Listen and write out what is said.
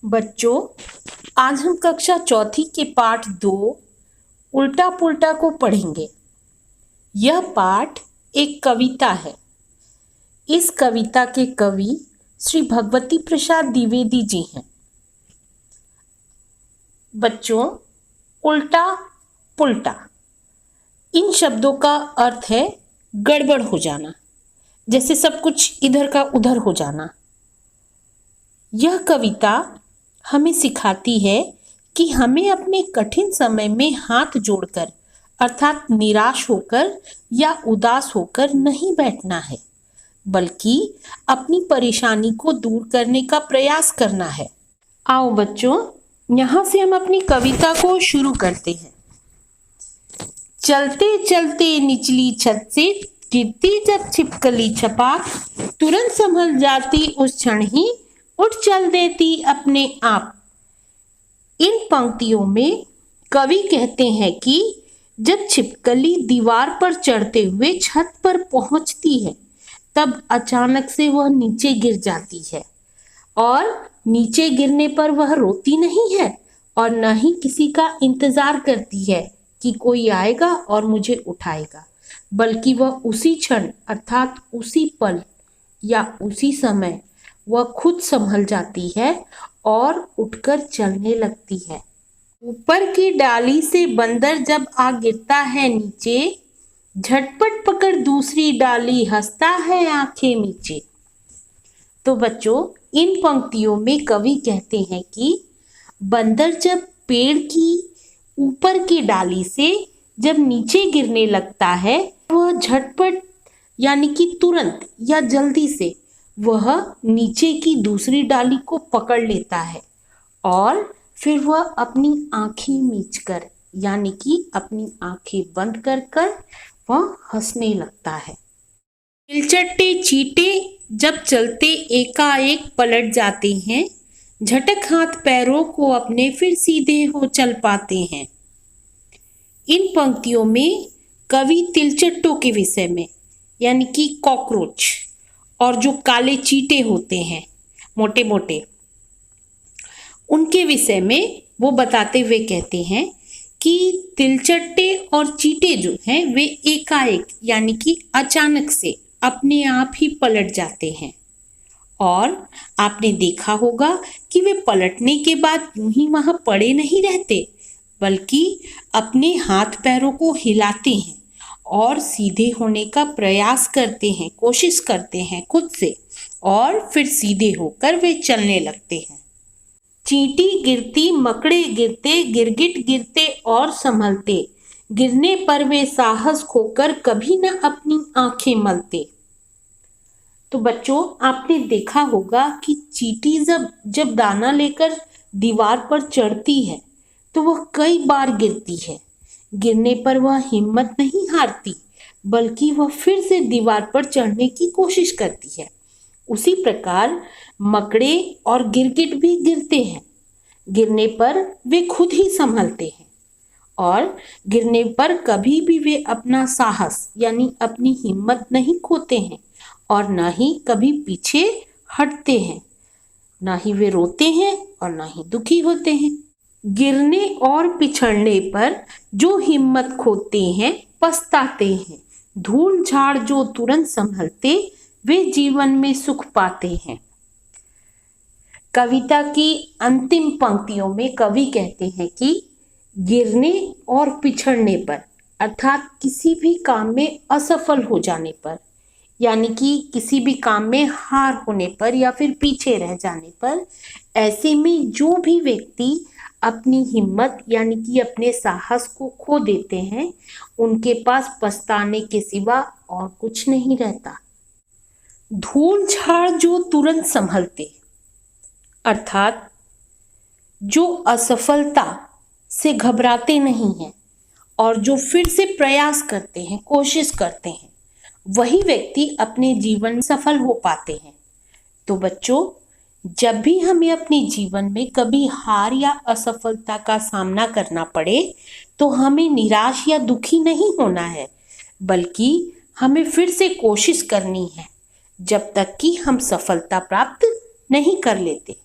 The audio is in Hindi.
बच्चों, आज हम कक्षा चौथी के पाठ 2 उल्टा पुल्टा को पढ़ेंगे। यह पाठ एक कविता है। इस कविता के कवि श्री भगवती प्रसाद द्विवेदी जी हैं। बच्चों, उल्टा पुल्टा इन शब्दों का अर्थ है गड़बड़ हो जाना, जैसे सब कुछ इधर का उधर हो जाना। यह कविता हमें सिखाती है कि हमें अपने कठिन समय में हाथ जोड़कर अर्थात निराश होकर या उदास होकर नहीं बैठना है, बल्कि अपनी परेशानी को दूर करने का प्रयास करना है। आओ बच्चों, यहाँ से हम अपनी कविता को शुरू करते हैं। चलते चलते निचली छत से गिरती जब छिपकली छपाक, तुरंत संभल जाती उस क्षण ही उठ चल देती अपने आप। इन पंक्तियों में कवि कहते हैं कि जब छिपकली दीवार पर चढ़ते हुए छत पर पहुंचती है, तब अचानक से वह नीचे गिर जाती है और नीचे गिरने पर वह रोती नहीं है और न ही किसी का इंतजार करती है कि कोई आएगा और मुझे उठाएगा, बल्कि वह उसी क्षण अर्थात उसी पल या उसी समय वह खुद संभल जाती है और उठकर चलने लगती है। ऊपर की डाली से बंदर जब आ गिरता है नीचे, झटपट पकड़ दूसरी डाली हंसता है आंखें नीचे। तो बच्चों, इन पंक्तियों में कवि कहते हैं कि बंदर जब पेड़ की ऊपर की डाली से जब नीचे गिरने लगता है, वह झटपट यानी कि तुरंत या जल्दी से वह नीचे की दूसरी डाली को पकड़ लेता है और फिर वह अपनी आंखें मीचकर यानी कि अपनी आंखें बंद कर कर वह हंसने लगता है। तिलचट्टे चींटे जब चलते एकाएक पलट जाते हैं, झटक हाथ पैरों को अपने फिर सीधे हो चल पाते हैं। इन पंक्तियों में कवि तिलचट्टों के विषय में यानी कि कॉकरोच और जो काले चींटे होते हैं मोटे मोटे, उनके विषय में वो बताते हुए कहते हैं कि तिलचट्टे और चींटे जो हैं वे एकाएक यानी कि अचानक से अपने आप ही पलट जाते हैं और आपने देखा होगा कि वे पलटने के बाद यूं ही वहां पड़े नहीं रहते, बल्कि अपने हाथ पैरों को हिलाते हैं और सीधे होने का प्रयास करते हैं, कोशिश करते हैं खुद से, और फिर सीधे होकर वे चलने लगते हैं। चींटी गिरती मकड़े गिरते, गिरगिट गिरते और संभलते, गिरने पर वे साहस खोकर कभी न अपनी आंखें मलते। तो बच्चों, आपने देखा होगा कि चींटी जब दाना लेकर दीवार पर चढ़ती है तो वह कई बार गिरती है। गिरने पर वह हिम्मत नहीं हारती, बल्कि वह फिर से दीवार पर चढ़ने की कोशिश करती है। उसी प्रकार मकड़े और गिरगिट भी गिरते हैं। गिरने पर वे खुद ही संभलते हैं और गिरने पर कभी भी वे अपना साहस यानी अपनी हिम्मत नहीं खोते हैं और ना ही कभी पीछे हटते हैं। ना ही वे रोते हैं और ना ही दुखी होते हैं। गिरने और पिछड़ने पर जो हिम्मत खोते हैं पछताते हैं। धूल झाड़ जो तुरंत संभलते, वे जीवन में सुख पाते हैं। कविता की अंतिम पंक्तियों में कवि कहते हैं कि गिरने और पिछड़ने पर अर्थात किसी भी काम में असफल हो जाने पर यानी कि किसी भी काम में हार होने पर या फिर पीछे रह जाने पर, ऐसे में जो भी व्यक्ति अपनी हिम्मत यानी कि अपने साहस को खो देते हैं, उनके पास पछताने के सिवा और कुछ नहीं रहता। धूल झाड़ जो तुरंत संभलते अर्थात जो असफलता से घबराते नहीं हैं और जो फिर से प्रयास करते हैं, कोशिश करते हैं, वही व्यक्ति अपने जीवन में सफल हो पाते हैं। तो बच्चों, जब भी हमें अपने जीवन में कभी हार या असफलता का सामना करना पड़े, तो हमें निराश या दुखी नहीं होना है, बल्कि हमें फिर से कोशिश करनी है जब तक कि हम सफलता प्राप्त नहीं कर लेते।